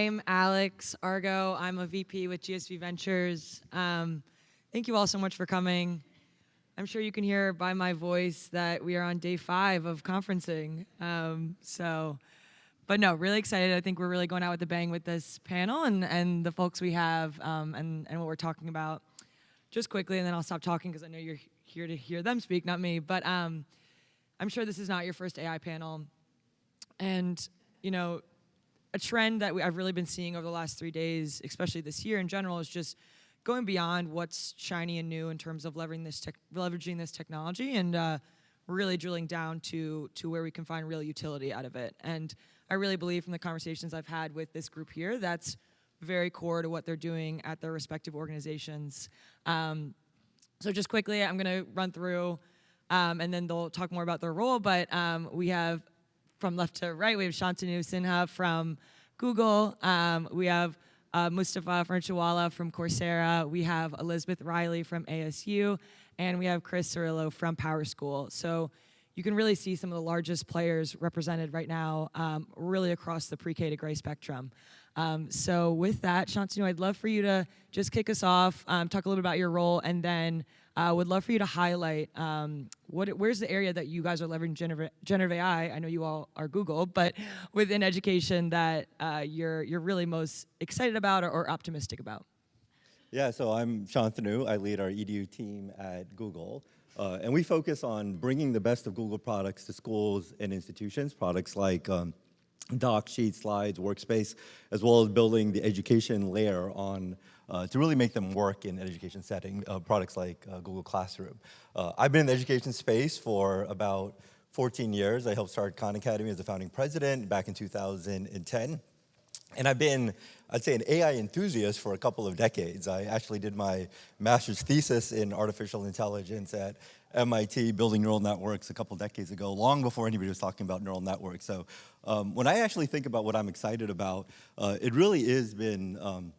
I'm Alex Argo. I'm a VP with GSV Ventures. Thank you all so much for coming. I'm sure you can hear by my voice that we are on day 5 of conferencing. But no, really excited. I think we're really going out with a bang with this panel and the folks we have and what we're talking about. Just quickly, and then I'll stop talking because I know you're here to hear them speak, not me. But I'm sure this is not your first AI panel. And, you know, a trend that I've really been seeing over the last 3 days, especially this year in general, is just going beyond what's shiny and new in terms of leveraging this technology and really drilling down to where we can find real utility out of it. And I really believe from the conversations I've had with this group here, that's very core to what they're doing at their respective organizations. So just quickly, I'm going to run through, and then they'll talk more about their role. But we have, from left to right, we have Shantanu Sinha from Google. We have Mustafa Furniturewala from Coursera. We have Elizabeth Reilley from ASU. And we have Cirillo from PowerSchool. So you can really see some of the largest players represented right now, really across the pre-K to gray spectrum. So with that, Shantanu, I'd love for you to just kick us off, talk a little bit about your role, and then would love for you to highlight where's the area that you guys are leveraging generative AI. I know you all are Google, but within education that you're really most excited about or optimistic about. Yeah, so I'm Shantanu. I lead our EDU team at Google. And we focus on bringing the best of Google products to schools and institutions, products like Doc, Sheets, Slides, Workspace, as well as building the education layer on to really make them work in an education setting, products like Google Classroom. I've been in the education space for about 14 years. I helped start Khan Academy as the founding president back in 2010. And I've been, I'd say, an AI enthusiast for a couple of decades. I actually did my master's thesis in artificial intelligence at MIT, building neural networks a couple decades ago, long before anybody was talking about neural networks. So when I actually think about what I'm excited about, it really has been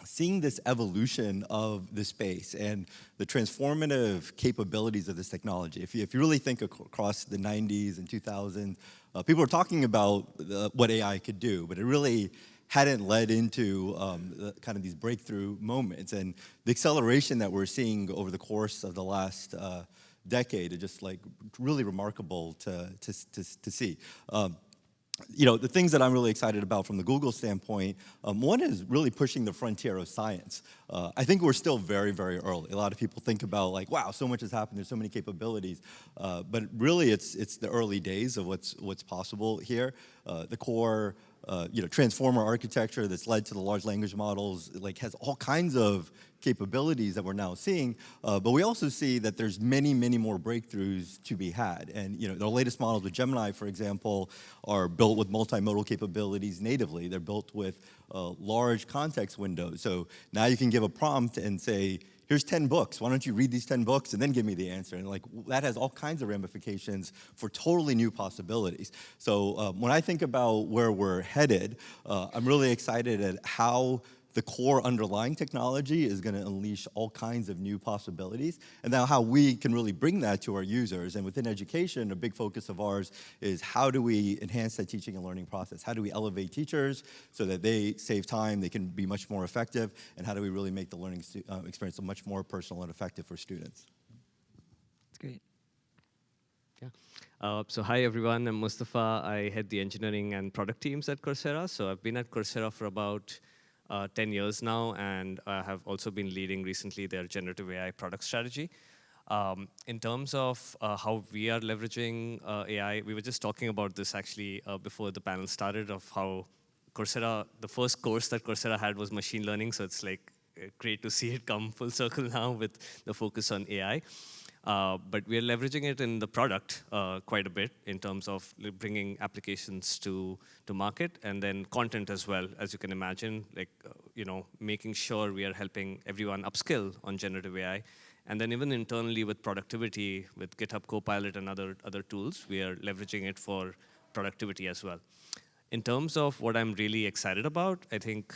seeing this evolution of the space and the transformative capabilities of this technology. If you really think across the 90s and 2000s, people were talking about what AI could do, but it really hadn't led into kind of these breakthrough moments. And the acceleration that we're seeing over the course of the last decade is just like really remarkable to see. You know, the things that I'm really excited about from the Google standpoint, one is really pushing the frontier of science. I think we're still very, very early. A lot of people think about like, wow, so much has happened, there's so many capabilities. But really, it's the early days of what's possible here. The core, you know, transformer architecture that's led to the large language models, like has all kinds of capabilities that we're now seeing, but we also see that there's many, many more breakthroughs to be had. And you know, the latest models with Gemini, for example, are built with multimodal capabilities natively. They're built with large context windows. So now you can give a prompt and say, here's 10 books. Why don't you read these 10 books and then give me the answer? And like that has all kinds of ramifications for totally new possibilities. So when I think about where we're headed, I'm really excited at how the core underlying technology is going to unleash all kinds of new possibilities, and now how we can really bring that to our users. And within education, a big focus of ours is how do we enhance that teaching and learning process? How do we elevate teachers so that they save time, they can be much more effective, and how do we really make the learning experience much more personal and effective for students? That's great. Yeah. So hi everyone, I'm Mustafa. I head the engineering and product teams at Coursera. So I've been at Coursera for about 10 years now, and I have also been leading recently their generative AI product strategy. In terms of how we are leveraging AI, we were just talking about this actually before the panel started, of how Coursera, the first course that Coursera had was machine learning, so it's like great to see it come full circle now with the focus on AI. But we're leveraging it in the product quite a bit in terms of bringing applications to market, and then content as well, as you can imagine, like you know, making sure we are helping everyone upskill on generative AI. And then even internally with productivity, with GitHub Copilot and other tools, we are leveraging it for productivity as well. In terms of what I'm really excited about, I think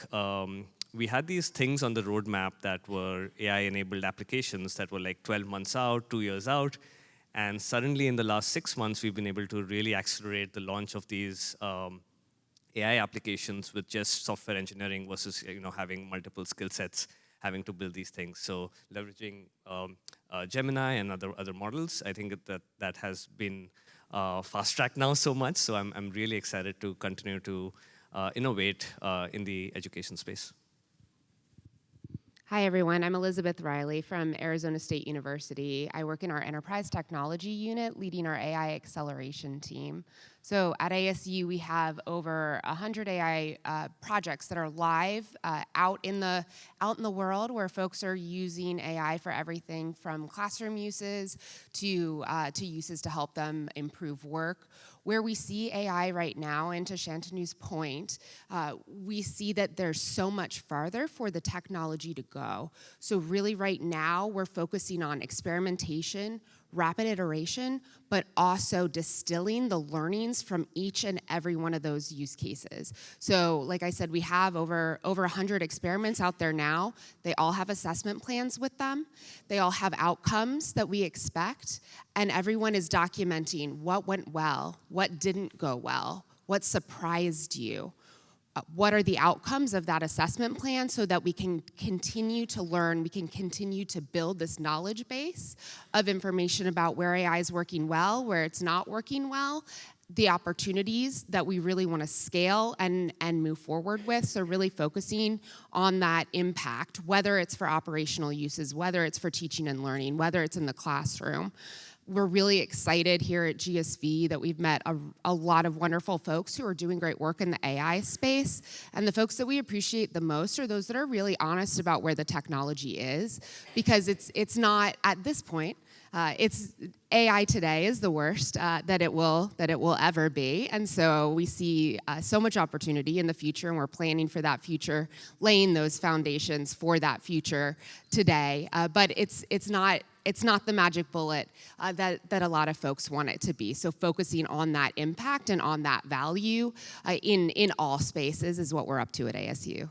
we had these things on the roadmap that were AI-enabled applications that were like 12 months out, 2 years out. And suddenly in the last 6 months, we've been able to really accelerate the launch of these AI applications with just software engineering versus having multiple skill sets, having to build these things. So leveraging Gemini and other models, I think that has been fast-tracked now so much. So I'm really excited to continue to innovate in the education space. Hi, everyone. I'm Elizabeth Reilley from Arizona State University. I work in our enterprise technology unit, leading our AI acceleration team. So at ASU, we have over 100 AI projects that are live out in the world, where folks are using AI for everything from classroom uses to uses to help them improve work. Where we see AI right now, and to Shantanu's point, we see that there's so much farther for the technology to go. So really right now, we're focusing on experimentation, rapid iteration, but also distilling the learnings from each and every one of those use cases. So like I said, we have over 100 experiments out there now. They all have assessment plans with them. They all have outcomes that we expect, and everyone is documenting what went well, what didn't go well, what surprised you. What are the outcomes of that assessment plan, so that we can continue to learn, we can continue to build this knowledge base of information about where AI is working well, where it's not working well, the opportunities that we really want to scale and move forward with. So really focusing on that impact, whether it's for operational uses, whether it's for teaching and learning, whether it's in the classroom. We're really excited here at GSV that we've met a lot of wonderful folks who are doing great work in the AI space. And the folks that we appreciate the most are those that are really honest about where the technology is, because it's not, at this point, it's AI today is the worst that it will ever be, and so we see so much opportunity in the future, and we're planning for that future, laying those foundations for that future today. But it's not the magic bullet that a lot of folks want it to be. So focusing on that impact and on that value in all spaces is what we're up to at ASU.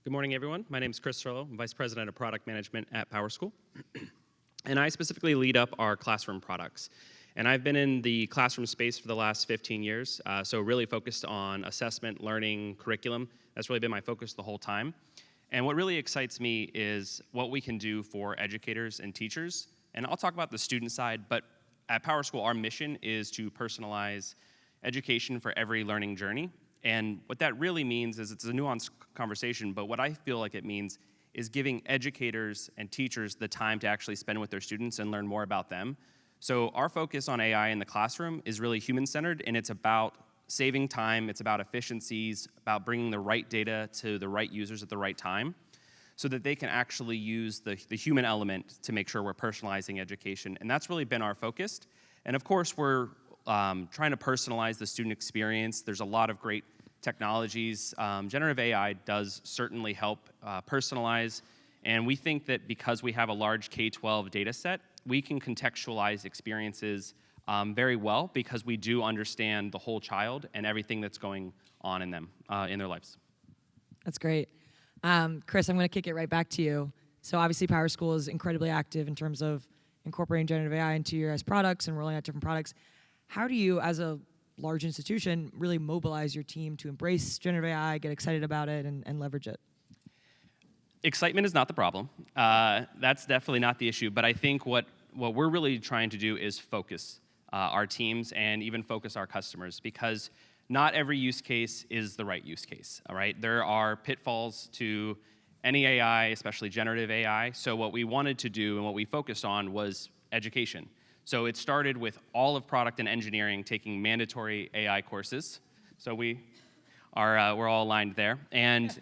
Good morning, everyone. My name is Chris Cirillo. I'm Vice President of Product Management at PowerSchool. And I specifically lead up our classroom products. And I've been in the classroom space for the last 15 years, so really focused on assessment, learning, curriculum. That's really been my focus the whole time. And what really excites me is what we can do for educators and teachers. And I'll talk about the student side, but at PowerSchool, our mission is to personalize education for every learning journey. And what that really means is, it's a nuanced conversation, but what I feel like it means is giving educators and teachers the time to actually spend with their students and learn more about them. So our focus on AI in the classroom is really human-centered, and it's about saving time, it's about efficiencies, about bringing the right data to the right users at the right time, so that they can actually use the human element to make sure we're personalizing education. And that's really been our focus. And of course, we're trying to personalize the student experience. There's a lot of great technologies. Generative AI does certainly help personalize, and we think that because we have a large K-12 data set, we can contextualize experiences very well, because we do understand the whole child and everything that's going on in them, in their lives. That's great. Chris, I'm going to kick it right back to you. So obviously PowerSchool is incredibly active in terms of incorporating generative AI into your guys' products and rolling out different products. How do you, as a large institution, really mobilize your team to embrace generative AI, get excited about it, and leverage it? Excitement is not the problem. That's definitely not the issue. But I think what we're really trying to do is focus our teams and even focus our customers, because not every use case is the right use case, all right? There are pitfalls to any AI, especially generative AI. So what we wanted to do and what we focused on was education. So it started with all of product and engineering taking mandatory AI courses. So we're all aligned there. And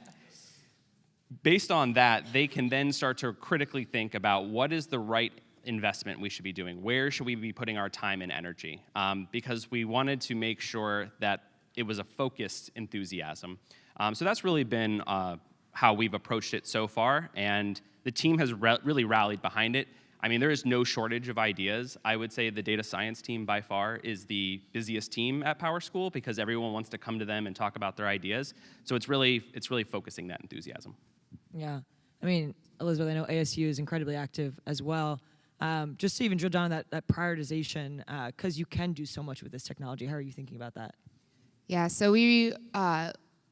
based on that, they can then start to critically think about what is the right investment we should be doing. Where should we be putting our time and energy? Because we wanted to make sure that it was a focused enthusiasm. So that's really been how we've approached it so far. And the team has really rallied behind it. I mean, there is no shortage of ideas. I would say the data science team by far is the busiest team at PowerSchool, because everyone wants to come to them and talk about their ideas. So it's really focusing that enthusiasm. Yeah. I mean, Elizabeth, I know ASU is incredibly active as well. Just to even drill down on that prioritization, because you can do so much with this technology, how are you thinking about that? Yeah, so we,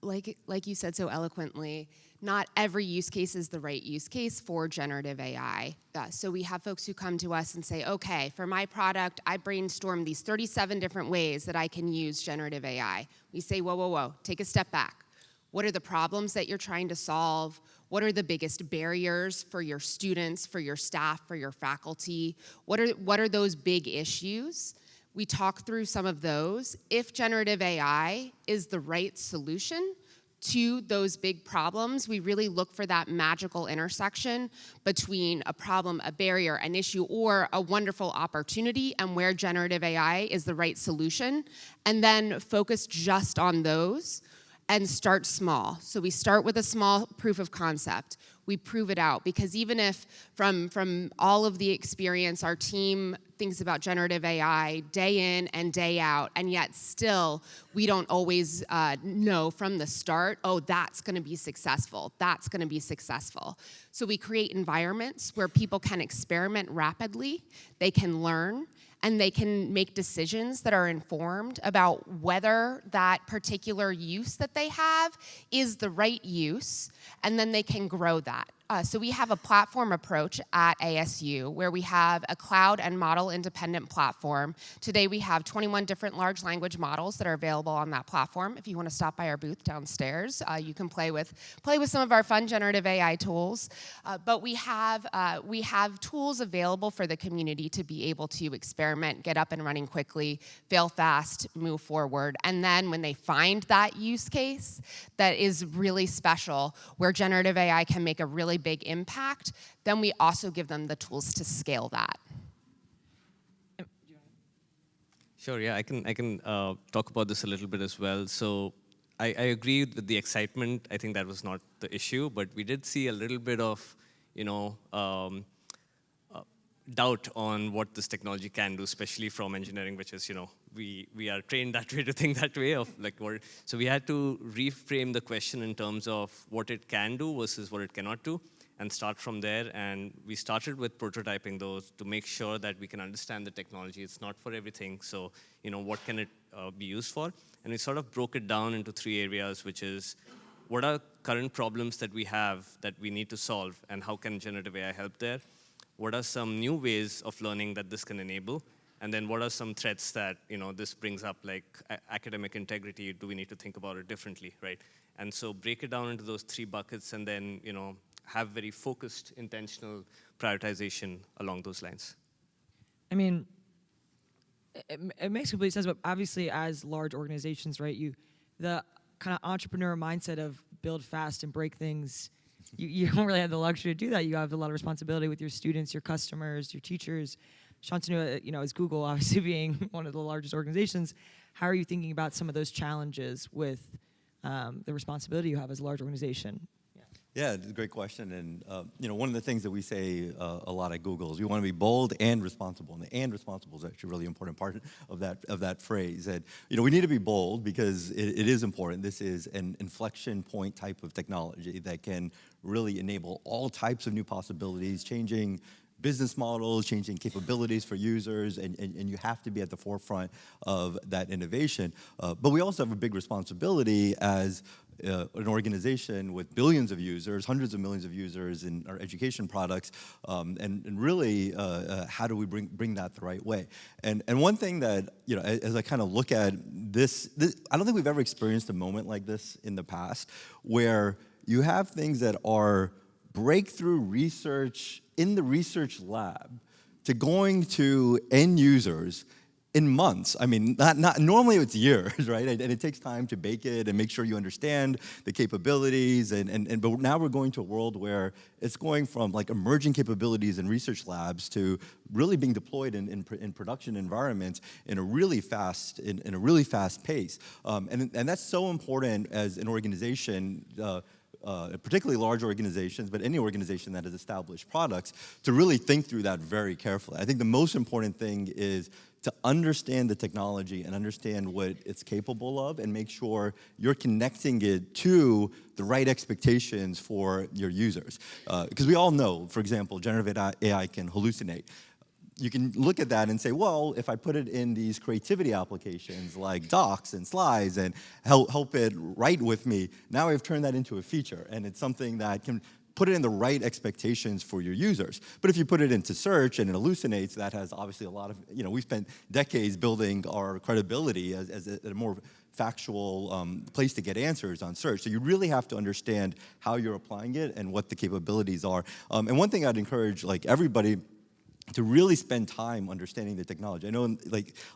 like you said so eloquently, not every use case is the right use case for generative AI. So we have folks who come to us and say, okay, for my product, I brainstormed these 37 different ways that I can use generative AI. We say, whoa, whoa, whoa, take a step back. What are the problems that you're trying to solve? What are the biggest barriers for your students, for your staff, for your faculty? What are those big issues? We talk through some of those. If generative AI is the right solution to those big problems, we really look for that magical intersection between a problem, a barrier, an issue, or a wonderful opportunity, and where generative AI is the right solution, and then focus just on those and start small. So we start with a small proof of concept. We prove it out, because even if from all of the experience, our team thinks about generative AI day in and day out, and yet still we don't always know from the start, oh, that's gonna be successful, that's gonna be successful. So we create environments where people can experiment rapidly, they can learn, and they can make decisions that are informed about whether that particular use that they have is the right use, and then they can grow that. So we have a platform approach at ASU where we have a cloud and model independent platform. Today we have 21 different large language models that are available on that platform. If you want to stop by our booth downstairs, you can play with some of our fun generative AI tools. But we have tools available for the community to be able to experiment, get up and running quickly, fail fast, move forward. And then when they find that use case that is really special, where generative AI can make a really big impact, then we also give them the tools to scale that. Sure, yeah, I can talk about this a little bit as well. So I agree with the excitement. I think that was not the issue, but we did see a little bit of, doubt on what this technology can do, especially from engineering, which is, we are trained that way to think that way of like what. So we had to reframe the question in terms of what it can do versus what it cannot do, and start from there. And we started with prototyping those to make sure that we can understand the technology. It's not for everything, so what can it be used for? And we sort of broke it down into 3 areas, which is what are current problems that we have that we need to solve, and how can generative AI help there? What are some new ways of learning that this can enable? And then what are some threats that this brings up, like academic integrity? Do we need to think about it differently, right? And so break it down into those 3 buckets, and then have very focused, intentional prioritization along those lines. I mean, it makes complete sense, but obviously as large organizations, right, the kind of entrepreneur mindset of build fast and break things, you don't really have the luxury to do that. You have a lot of responsibility with your students, your customers, your teachers. Shantanu, as Google obviously being one of the largest organizations, how are you thinking about some of those challenges with the responsibility you have as a large organization? Yeah, it's a great question. And one of the things that we say a lot at Google is we want to be bold and responsible. And the "and" responsible is actually a really important part of that phrase. And we need to be bold because it is important. This is an inflection point type of technology that can really enable all types of new possibilities, changing business models, changing capabilities for users, and you have to be at the forefront of that innovation. But we also have a big responsibility as an organization with billions of users, hundreds of millions of users in our education products, and really how do we bring that the right way? And one thing that, as I kind of look at this, I don't think we've ever experienced a moment like this in the past where you have things that are breakthrough research in the research lab to going to end users in months. I mean, not normally it's years, right? And it takes time to bake it and make sure you understand the capabilities. But now we're going to a world where it's going from like emerging capabilities in research labs to really being deployed in production environments in a really fast pace. And that's so important as an organization. Particularly large organizations, but any organization that has established products, to really think through that very carefully. I think the most important thing is to understand the technology and understand what it's capable of and make sure you're connecting it to the right expectations for your users. Because we all know, for example, generative AI can hallucinate. you can look at that and say, well, if I put it in these creativity applications like docs and slides and help it write with me, now I've turned that into a feature, and it's something that can put it in the right expectations for your users. But if you put it into search and it hallucinates, that has obviously a lot of, we've spent decades building our credibility as a more factual place to get answers on search. So you really have to understand how you're applying it and what the capabilities are. And one thing I'd encourage everybody to really spend time understanding the technology. I know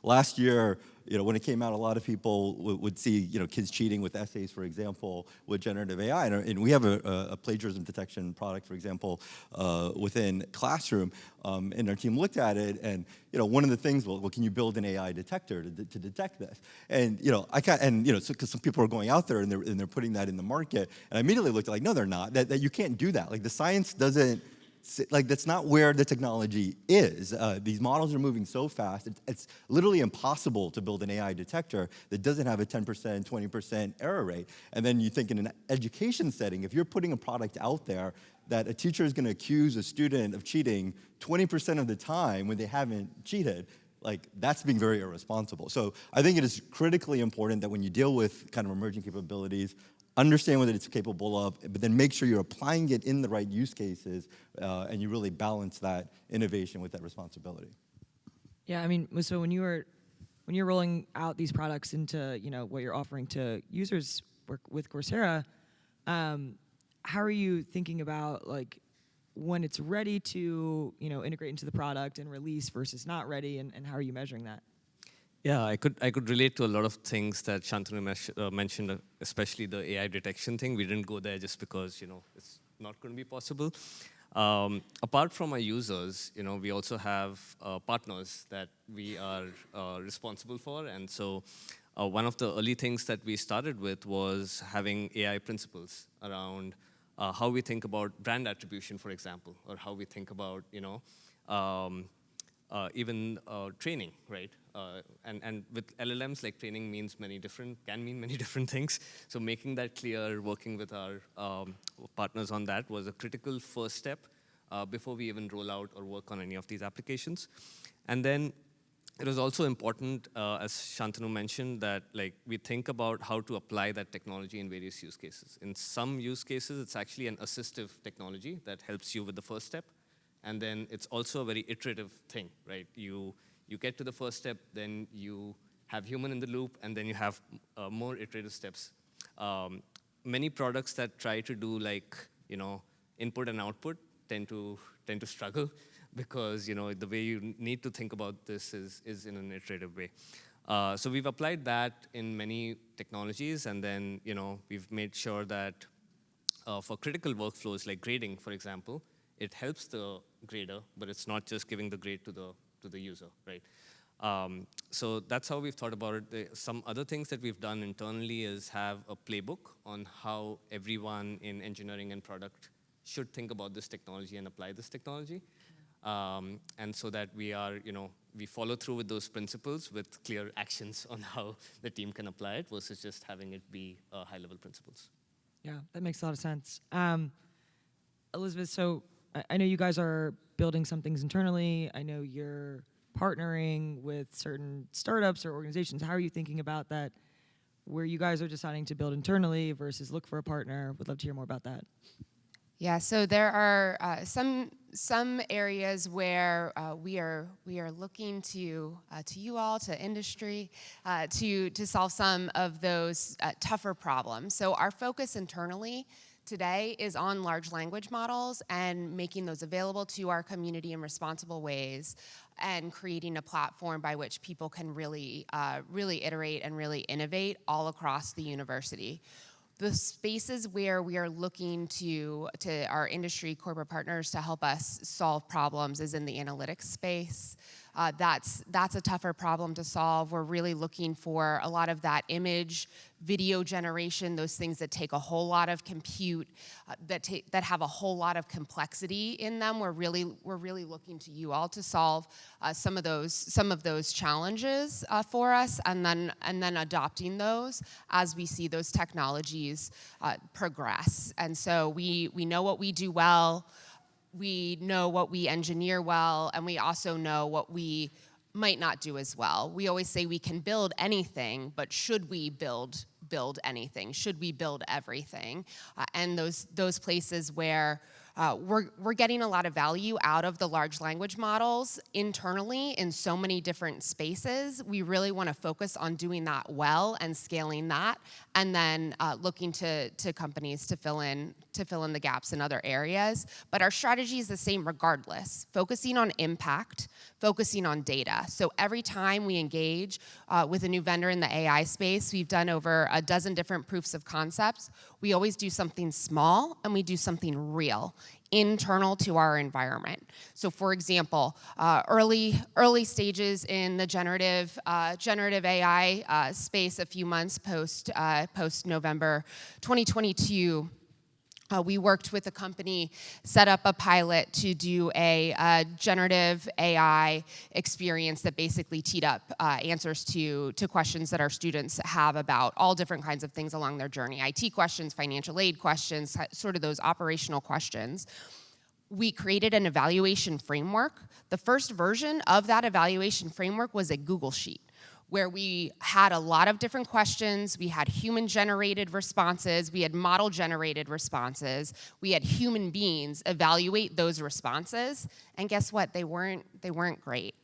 last year, when it came out, a lot of people would see, kids cheating with essays, for example, with generative AI. And we have a plagiarism detection product, for example, within Classroom. And our team looked at it, and one of the things, well, can you build an AI detector to detect this? And because some people are going out there and they're putting that in the market, and I immediately looked at no, they're not. That you can't do that. The science doesn't. That's not where the technology is. These models are moving so fast, it's literally impossible to build an AI detector that doesn't have a 10%, 20% error rate. And then you think in an education setting, if you're putting a product out there that a teacher is going to accuse a student of cheating 20% of the time when they haven't cheated, that's being very irresponsible. So I think it is critically important that when you deal with kind of emerging capabilities, understand what it's capable of, but then make sure you're applying it in the right use cases, and you really balance that innovation with that responsibility. Yeah, I mean, so when you're rolling out these products into what you're offering to users with Coursera, how are you thinking about when it's ready to integrate into the product and release versus not ready, and how are you measuring that? Yeah, I could relate to a lot of things that Shantanu mentioned, especially the AI detection thing. We didn't go there just because it's not going to be possible. Apart from our users, we also have partners that we are responsible for, and so one of the early things that we started with was having AI principles around how we think about brand attribution, for example, or how we think about even training, right? And with LLMs, training can mean many different things. So making that clear, working with our partners on that was a critical first step before we even roll out or work on any of these applications. And then it was also important, as Shantanu mentioned, that we think about how to apply that technology in various use cases. In some use cases, it's actually an assistive technology that helps you with the first step. And then it's also a very iterative thing, right? You get to the first step, then you have human in the loop, and then you have more iterative steps. Many products that try to do input and output tend to struggle because the way you need to think about this is in an iterative way. So we've applied that in many technologies, and then we've made sure that for critical workflows like grading, for example, it helps the grader, but it's not just giving the grade to the user, right? So that's how we've thought about it. Some other things that we've done internally is have a playbook on how everyone in engineering and product should think about this technology and apply this technology. And so that we follow through with those principles with clear actions on how the team can apply it versus just having it be high-level principles. Yeah, that makes a lot of sense. Elizabeth, so I know you guys are building some things internally. I know you're partnering with certain startups or organizations. How are you thinking about that, where you guys are deciding to build internally versus look for a partner? Would love to hear more about that. Yeah, so there are some areas where we are looking to you all, to industry, to solve some of those tougher problems. So our focus internally today is on large language models and making those available to our community in responsible ways, and creating a platform by which people can really iterate and really innovate all across the university. The spaces where we are looking to our industry corporate partners to help us solve problems is in the analytics space. That's a tougher problem to solve. We're really looking for a lot of that image, video generation, those things that take a whole lot of compute, that have a whole lot of complexity in them. We're really looking to you all to solve some of those challenges for us, and then adopting those as we see those technologies progress. And so we know what we do well. we know what we engineer well, and we also know what we might not do as well. We always say we can build anything, but should we build anything? Should we build everything? And those places where we're getting a lot of value out of the large language models internally in so many different spaces. We really want to focus on doing that well and scaling that, and then looking to companies to fill in the gaps in other areas. But our strategy is the same regardless, focusing on impact, focusing on data. So every time we engage with a new vendor in the AI space, we've done over a dozen different proofs of concepts. We always do something small and we do something real, internal to our environment. So for example, early stages in the generative AI space a few months post November 2022, we worked with a company, set up a pilot to do a generative AI experience that basically teed up answers to questions that our students have about all different kinds of things along their journey. IT questions, financial aid questions, sort of those operational questions. We created an evaluation framework. The first version of that evaluation framework was a Google Sheet, where we had a lot of different questions. We had human-generated responses. We had model-generated responses. We had human beings evaluate those responses. And guess what? They weren't great.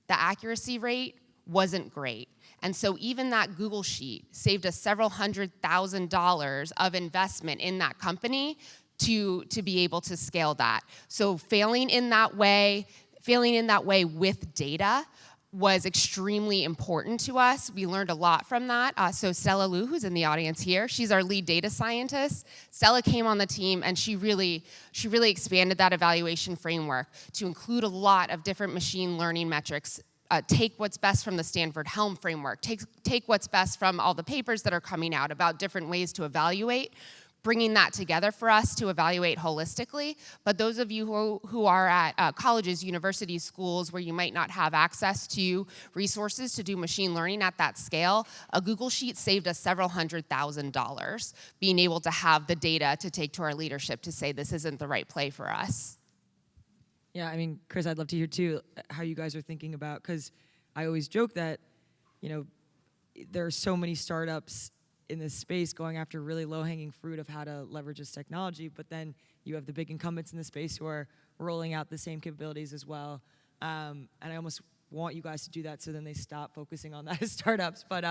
The accuracy rate wasn't great. And so even that Google Sheet saved us several $100,000 of investment in that company to be able to scale that. So failing in that way with data was extremely important to us. We learned a lot from that. So Stella Liu, who's in the audience here, she's our lead data scientist. Stella came on the team and she really expanded that evaluation framework to include a lot of different machine learning metrics. Take what's best from the Stanford Helm framework, take what's best from all the papers that are coming out about different ways to evaluate, bringing that together for us to evaluate holistically. But those of you who are at colleges, universities, schools, where you might not have access to resources to do machine learning at that scale, a Google Sheet saved us several $100,000 being able to have the data to take to our leadership to say this isn't the right play for us. Yeah, I mean, Chris, I'd love to hear too how you guys are thinking about, because I always joke that, there are so many startups in this space going after really low-hanging fruit of how to leverage this technology, but then you have the big incumbents in the space who are rolling out the same capabilities as well. And I almost want you guys to do that so then they stop focusing on that as startups. But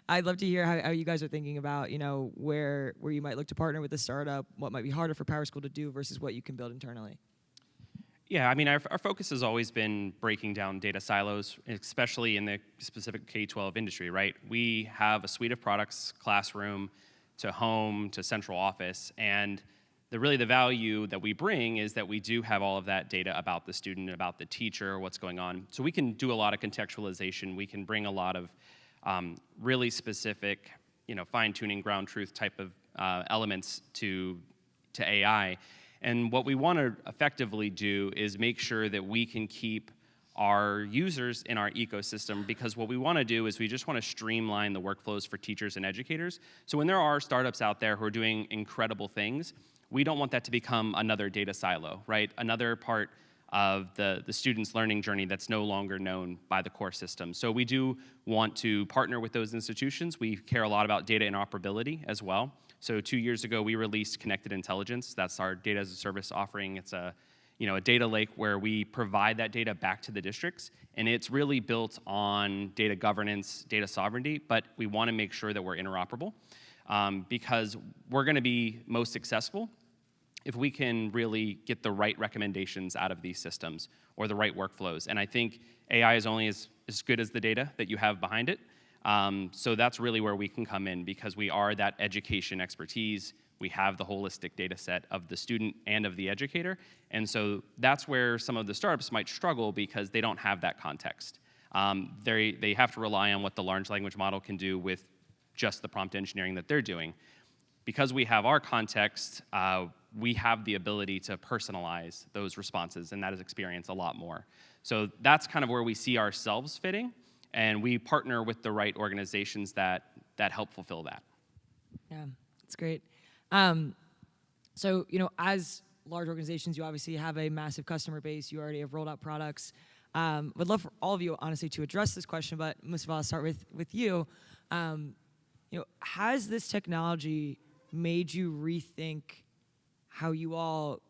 I'd love to hear how you guys are thinking about, where you might look to partner with a startup, what might be harder for PowerSchool to do versus what you can build internally. Yeah, I mean, our focus has always been breaking down data silos, especially in the specific K-12 industry, right? We have a suite of products, classroom to home to central office, and the value that we bring is that we do have all of that data about the student, about the teacher, what's going on. So we can do a lot of contextualization. We can bring a lot of really specific, fine-tuning, ground truth type of elements to AI. And what we want to effectively do is make sure that we can keep our users in our ecosystem, because what we want to do is we just want to streamline the workflows for teachers and educators. So when there are startups out there who are doing incredible things, we don't want that to become another data silo, right? Another part of the student's learning journey that's no longer known by the core system. So we do want to partner with those institutions. We care a lot about data interoperability as well. So 2 years ago, we released Connected Intelligence. That's our data as a service offering. It's a data lake where we provide that data back to the districts, and it's really built on data governance, data sovereignty, but we want to make sure that we're interoperable because we're going to be most successful if we can really get the right recommendations out of these systems or the right workflows. And I think AI is only as good as the data that you have behind it. So that's really where we can come in, because we are that education expertise. We have the holistic data set of the student and of the educator. And so that's where some of the startups might struggle, because they don't have that context. They have to rely on what the large language model can do with just the prompt engineering that they're doing. Because we have our context, we have the ability to personalize those responses, and that is experienced a lot more. So that's kind of where we see ourselves fitting. And we partner with the right organizations that help fulfill that. Yeah, that's great. So, as large organizations, you obviously have a massive customer base. You already have rolled out products. Would love for all of you, honestly, to address this question, but Mustafa, I'll start with you. Has this technology made you rethink how you all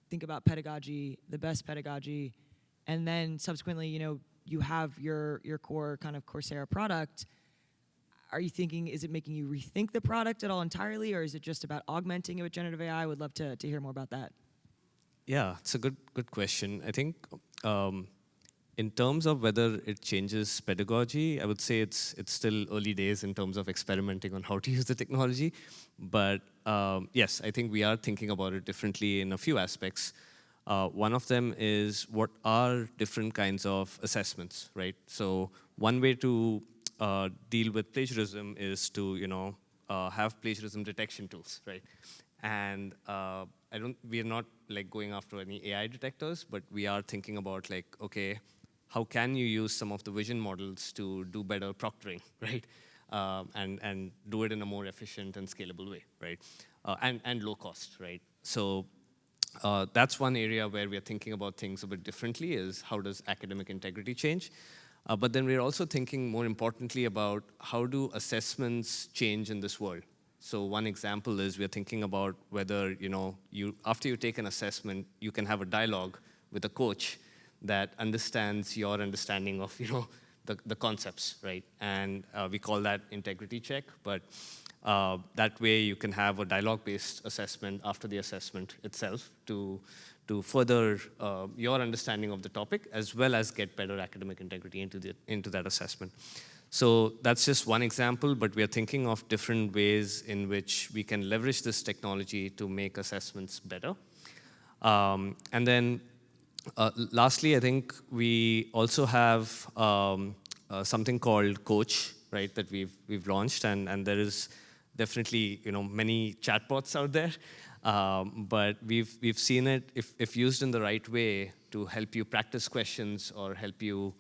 think about pedagogy, the best pedagogy, and then subsequently, you have your core kind of Coursera product. Are you thinking, is it making you rethink the product at all entirely, or is it just about augmenting it with generative AI? I would love to hear more about that. Yeah, it's a good question. I think in terms of whether it changes pedagogy, I would say it's still early days in terms of experimenting on how to use the technology. But yes, I think we are thinking about it differently in a few aspects. One of them is what are different kinds of assessments, right? So one way to deal with plagiarism is to have plagiarism detection tools, right? And we are not like going after any AI detectors, but we are thinking about like, okay, how can you use some of the vision models to do better proctoring, right? And do it in a more efficient and scalable way, right? And low cost, right? So that's one area where we are thinking about things a bit differently, is how does academic integrity change? But then we're also thinking more importantly about how do assessments change in this world. So one example is we're thinking about whether, after you take an assessment, you can have a dialogue with a coach that understands your understanding of, the concepts, right? And we call that integrity check, but that way you can have a dialogue-based assessment after the assessment itself to further your understanding of the topic, as well as get better academic integrity into that assessment. So that's just one example, but we are thinking of different ways in which we can leverage this technology to make assessments better. And then lastly, I think we also have something called Coach, right, that we've launched, and there is definitely many chatbots out there, but we've seen it if used in the right way to help you practice questions or help you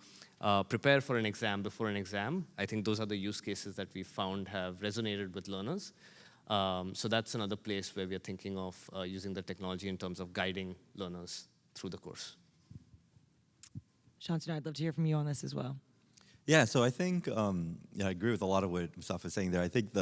prepare for an exam before an exam. I think those are the use cases that we found have resonated with learners. So that's another place where we're thinking of using the technology in terms of guiding learners through the course. Shantanu, I'd love to hear from you on this as well. Yeah, so I think I agree with a lot of what Mustafa is saying there. I think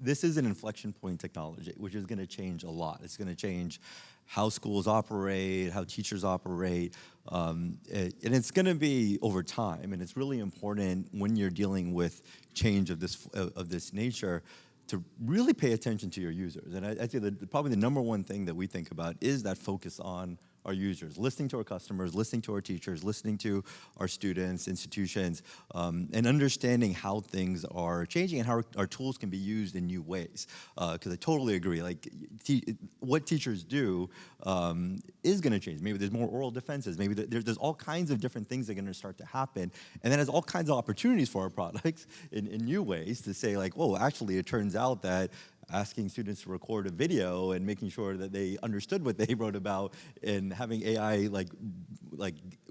this is an inflection point technology, which is going to change a lot. It's going to change how schools operate, how teachers operate, and it's going to be over time. And it's really important when you're dealing with change of this nature to really pay attention to your users. And I'd say that probably the number one thing that we think about is that focus on our users, listening to our customers, listening to our teachers, listening to our students, institutions, and understanding how things are changing and how our tools can be used in new ways. Because I totally agree, like what teachers do is going to change. Maybe there's more oral defenses. Maybe there's all kinds of different things that are going to start to happen. And then there's all kinds of opportunities for our products in new ways to say like, whoa, actually it turns out that asking students to record a video and making sure that they understood what they wrote about and having AI like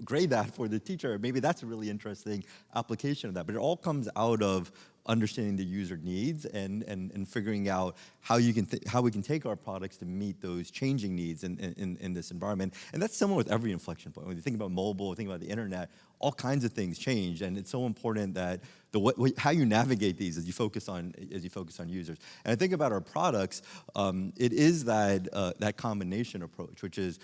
grade that for the teacher, maybe that's a really interesting application of that. But it all comes out of understanding the user needs and figuring out how we can take our products to meet those changing needs in this environment. And that's similar with every inflection point. When you think about mobile, think about the internet, all kinds of things change, and it's so important that how you navigate these as you focus on users. And I think about our products, it is that combination approach, which is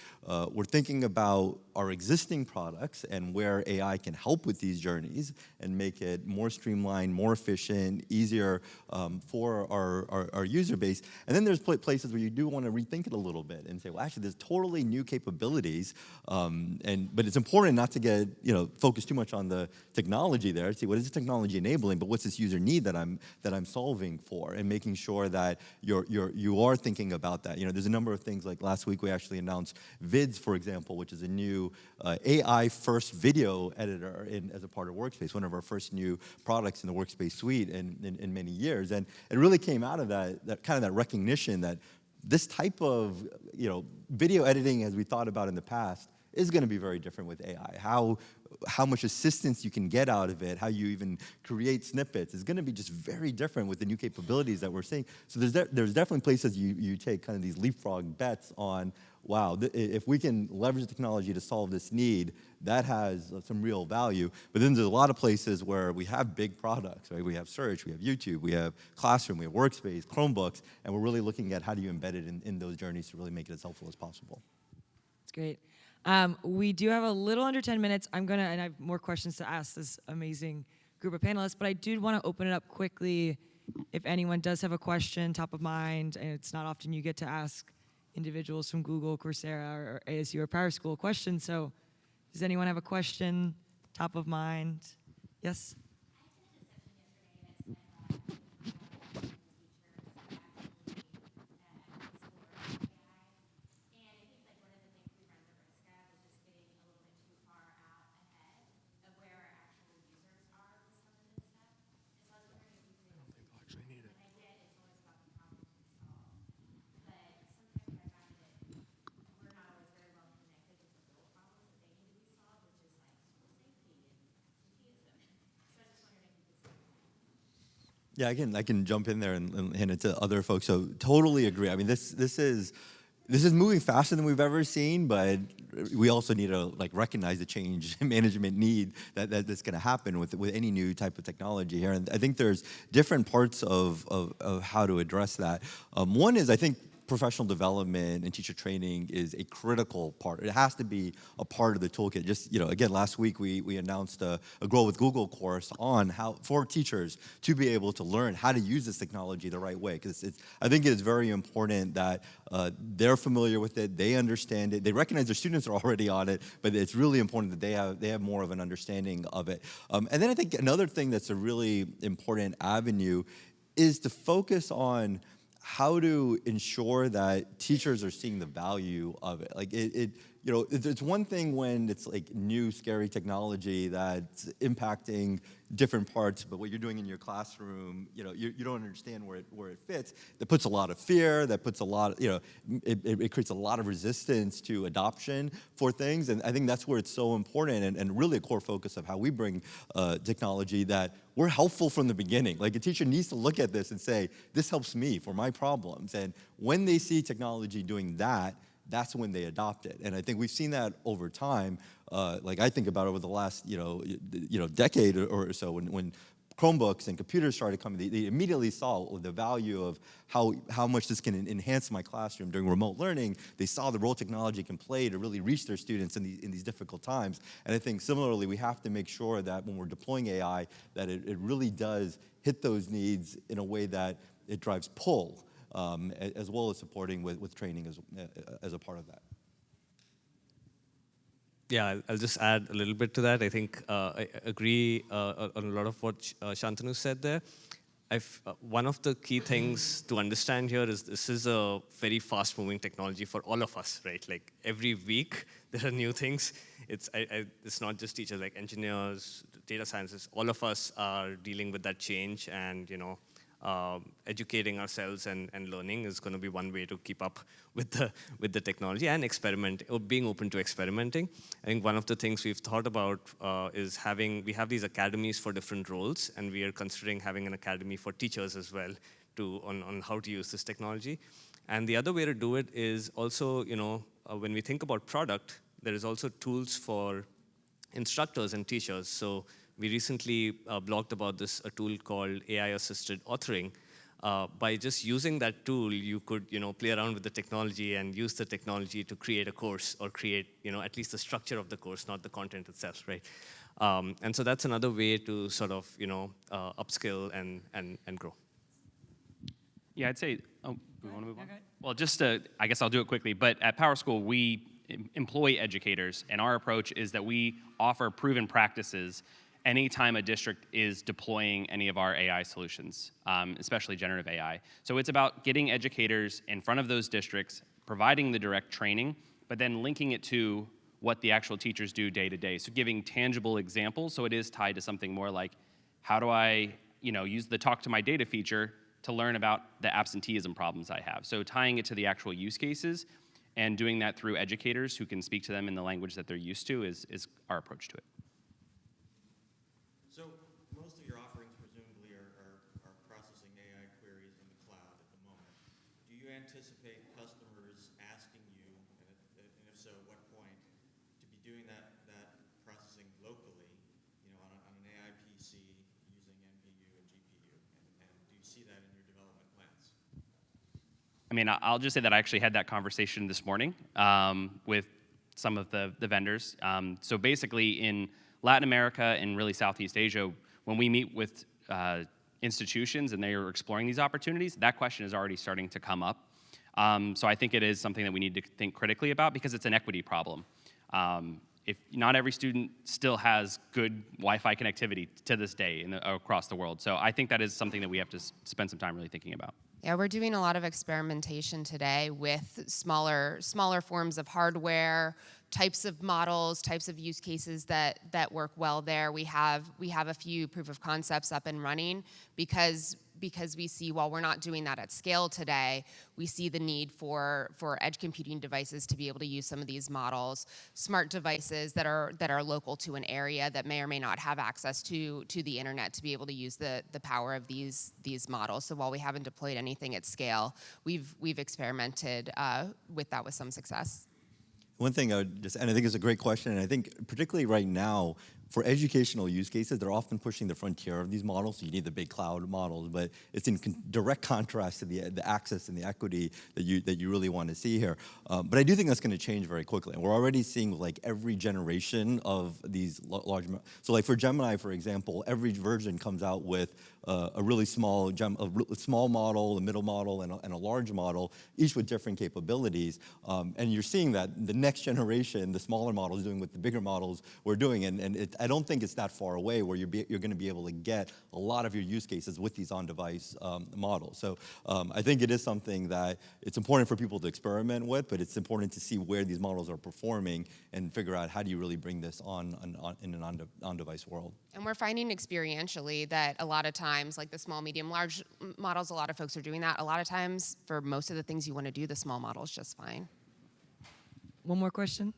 we're thinking about our existing products and where AI can help with these journeys and make it more streamlined, more efficient, easier for our user base. And then there's places where you do want to rethink it a little bit and say, well, actually, there's totally new capabilities, but it's important not to get focus too much on the technology there. See, what is the technology enabling, but what's this user need that I'm solving for, and making sure that you are thinking about that. There's a number of things, like last week we actually announced Vids, for example, which is a new AI first video editor as a part of Workspace, one of our first new products in the Workspace suite in many years. And it really came out of that kind of that recognition that this type of video editing, as we thought about in the past, is going to be very different with AI. How much assistance you can get out of it, how you even create snippets is going to be just very different with the new capabilities that we're seeing. So there's definitely places you take kind of these leapfrog bets on, wow, if we can leverage the technology to solve this need, that has some real value. But then there's a lot of places where we have big products, right? We have search, we have YouTube, we have Classroom, we have Workspace, Chromebooks, and we're really looking at how do you embed it in those journeys to really make it as helpful as possible. That's great. We do have a little under 10 minutes. And I have more questions to ask this amazing group of panelists, but I did want to open it up quickly if anyone does have a question top of mind, and it's not often you get to ask individuals from Google, Coursera, or ASU or PowerSchool questions. So does anyone have a question top of mind? Yes? Yeah, I can jump in there and hand it to other folks. So totally agree. I mean, this is moving faster than we've ever seen, but we also need to recognize the change management need that's going to happen with any new type of technology here. And I think there's different parts of how to address that. One is, I think, professional development and teacher training is a critical part. It has to be a part of the toolkit. Just, again, last week we announced a Grow with Google course on how for teachers to be able to learn how to use this technology the right way. Because I think it is very important that they're familiar with it, they understand it, they recognize their students are already on it, but it's really important that they have more of an understanding of it. And then I think another thing that's a really important avenue is to focus on how to ensure that teachers are seeing the value of it. It's one thing when it's new, scary technology that's impacting different parts, but what you're doing in your classroom, you don't understand where it fits. That puts a lot of fear. That puts a lot, it creates a lot of resistance to adoption for things. And I think that's where it's so important and really a core focus of how we bring technology, that we're helpful from the beginning. A teacher needs to look at this and say, this helps me for my problems. And when they see technology doing that, that's when they adopt it. And I think we've seen that over time. I think about over the last decade or so when Chromebooks and computers started coming, they immediately saw the value of how much this can enhance my classroom during remote learning. They saw the role technology can play to really reach their students in these difficult times. And I think similarly, we have to make sure that when we're deploying AI, that it really does hit those needs in a way that it drives pull, as well as supporting with training as a part of that. Yeah, I'll just add a little bit to that. I think I agree on a lot of what Shantanu said there. One of the key things to understand here is this is a very fast-moving technology for all of us, right? Every week there are new things. It's not just teachers, engineers, data scientists. All of us are dealing with that change, and educating ourselves and learning is going to be one way to keep up with the technology and experiment, or being open to experimenting. I think one of the things we've thought about is we have these academies for different roles, and we are considering having an academy for teachers as well on how to use this technology. And the other way to do it is also, when we think about product, there is also tools for instructors and teachers. So we recently blogged about a tool called AI-assisted authoring. By just using that tool, you could play around with the technology and use the technology to create a course, or create at least the structure of the course, not the content itself, right? And so that's another way to sort of upskill and grow. Yeah, I'd say. Oh, do we want to move on? Well, I guess I'll do it quickly. But at PowerSchool, we employ educators, and our approach is that we offer proven practices anytime a district is deploying any of our AI solutions, especially generative AI. So it's about getting educators in front of those districts, providing the direct training, but then linking it to what the actual teachers do day to day. So giving tangible examples, so it is tied to something more like, how do I use the talk to my data feature to learn about the absenteeism problems I have? So tying it to the actual use cases. And doing that through educators who can speak to them in the language that they're used to is our approach to it. So most of your offerings presumably are processing AI queries in the cloud at the moment. Do you anticipate customers asking you, and if so, at what point, to be doing that processing locally, on an AI PC using NPU and GPU? And do you see that in your development plans? I mean, I'll just say that I actually had that conversation this morning with some of the vendors. So basically in Latin America and really Southeast Asia, when we meet with institutions and they are exploring these opportunities, that question is already starting to come up. So I think it is something that we need to think critically about because it's an equity problem. If not every student still has good Wi-Fi connectivity to this day across the world. So I think that is something that we have to spend some time really thinking about. Yeah, we're doing a lot of experimentation today with smaller forms of hardware, types of models, types of use cases that work well there. We have a few proof of concepts up and running because we see, while we're not doing that at scale today, we see the need for edge computing devices to be able to use some of these models, smart devices that are local to an area that may or may not have access to the internet to be able to use the power of these models. So while we haven't deployed anything at scale, we've experimented with that with some success. One thing I would just, and I think it's a great question, and I think particularly right now, for educational use cases, they're often pushing the frontier of these models, so you need the big cloud models, but it's in direct contrast to the access and the equity that you really want to see here. But I do think that's going to change very quickly, and we're already seeing like every generation of these large, so like for Gemini, for example, every version comes out with a really small model, a middle model, and a large model, each with different capabilities. And you're seeing that the next generation, the smaller models doing what the bigger models were doing, and I don't think it's that far away where you're going to be able to get a lot of your use cases with these on-device models. So I think it is something that it's important for people to experiment with, but it's important to see where these models are performing and figure out how do you really bring this in an on-device world. And we're finding experientially that a lot of times, like the small, medium, large models, a lot of folks are doing that. A lot of times, for most of the things you want to do, the small model is just fine. One more question.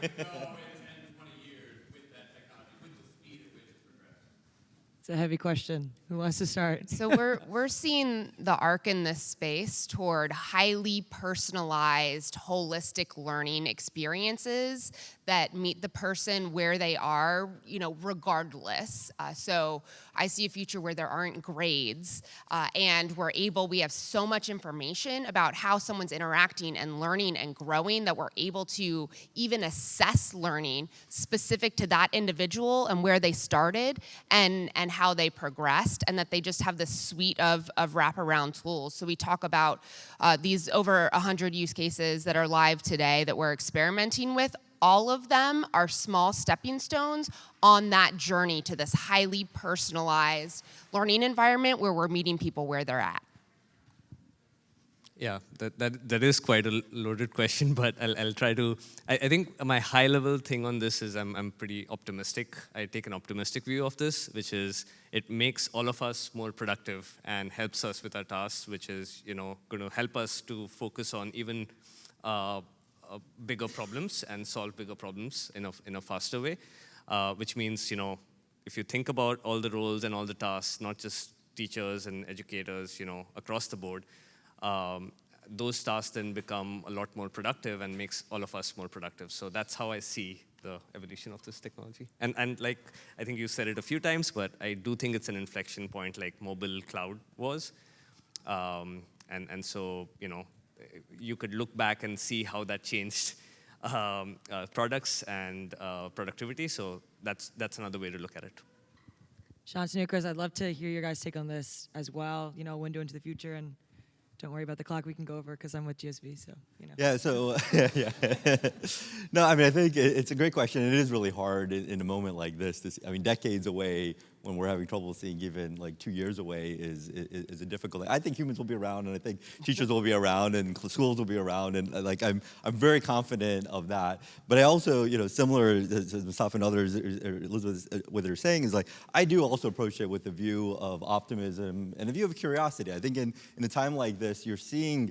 Go in 10, 20 years with that technology, with the speed at which it's progressed? It's a heavy question. Who wants to start? So we're seeing the arc in this space toward highly personalized, holistic learning experiences that meet the person where they are, regardless. So I see a future where there aren't grades, and we have so much information about how someone's interacting and learning and growing that we're able to even assess learning specific to that individual and where they started and how they progressed, and that they just have this suite of wraparound tools. So we talk about these over 100 use cases that are live today that we're experimenting with. All of them are small stepping stones on that journey to this highly personalized learning environment where we're meeting people where they're at. Yeah, that is quite a loaded question, but I'll try to. I think my high-level thing on this is I'm pretty optimistic. I take an optimistic view of this, which is it makes all of us more productive and helps us with our tasks, which is going to help us to focus on even bigger problems and solve bigger problems in a faster way, which means if you think about all the roles and all the tasks, not just teachers and educators, across the board. Those tasks then become a lot more productive and makes all of us more productive. So that's how I see the evolution of this technology. And like, I think you said it a few times, but I do think it's an inflection point like mobile cloud was. And so, you could look back and see how that changed products and productivity. So that's another way to look at it. Shantanu, Chris, I'd love to hear your guys' take on this as well, window into the future and don't worry about the clock. We can go over because I'm with GSV, so you know. Yeah, so, yeah. No, I mean, I think it's a great question. It is really hard in a moment like this. I mean, decades away when we're having trouble seeing even like 2 years away is a difficult thing. I think humans will be around, and I think teachers will be around, and schools will be around, and like I'm very confident of that. But I also, you know, similar to Mustafa and others, Elizabeth, what they're saying is like, I do also approach it with a view of optimism and a view of curiosity. I think in a time like this, you're seeing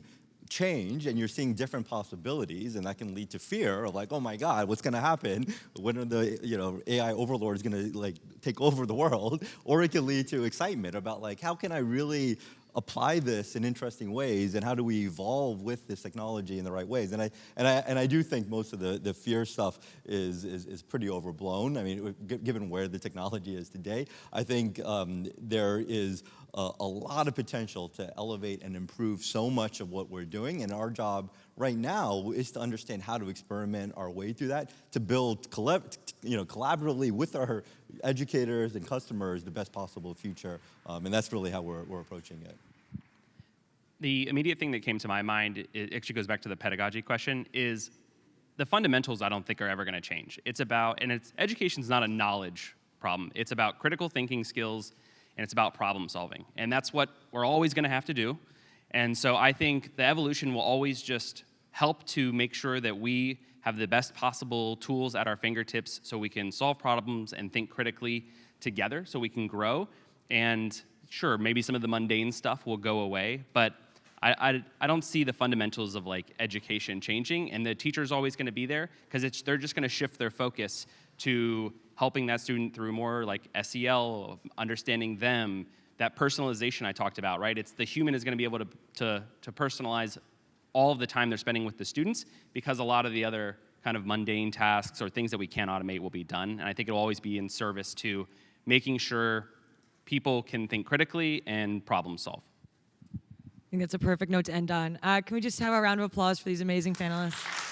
change and you're seeing different possibilities, and that can lead to fear of like, oh my God, what's going to happen? When are the AI overlords going to like take over the world? Or it can lead to excitement about like, how can I really apply this in interesting ways, and how do we evolve with this technology in the right ways? And I do think most of the fear stuff is pretty overblown. I mean, given where the technology is today, I think there is a lot of potential to elevate and improve so much of what we're doing, and our job right now is to understand how to experiment our way through that, to build collaboratively with our educators and customers the best possible future, and that's really how we're approaching it. The immediate thing that came to my mind, it actually goes back to the pedagogy question, is the fundamentals I don't think are ever going to change. It's about, and education's not a knowledge problem. It's about critical thinking skills, and it's about problem solving. And that's what we're always going to have to do. And so I think the evolution will always just help to make sure that we have the best possible tools at our fingertips so we can solve problems and think critically together so we can grow. And sure, maybe some of the mundane stuff will go away, but I don't see the fundamentals of like education changing, and the teacher's always going to be there because they're just going to shift their focus to helping that student through more like SEL, understanding them, that personalization I talked about, right? It's the human is going to be able to personalize all of the time they're spending with the students, because a lot of the other kind of mundane tasks or things that we can't automate will be done. And I think it'll always be in service to making sure people can think critically and problem solve. I think that's a perfect note to end on. Can we just have a round of applause for these amazing panelists?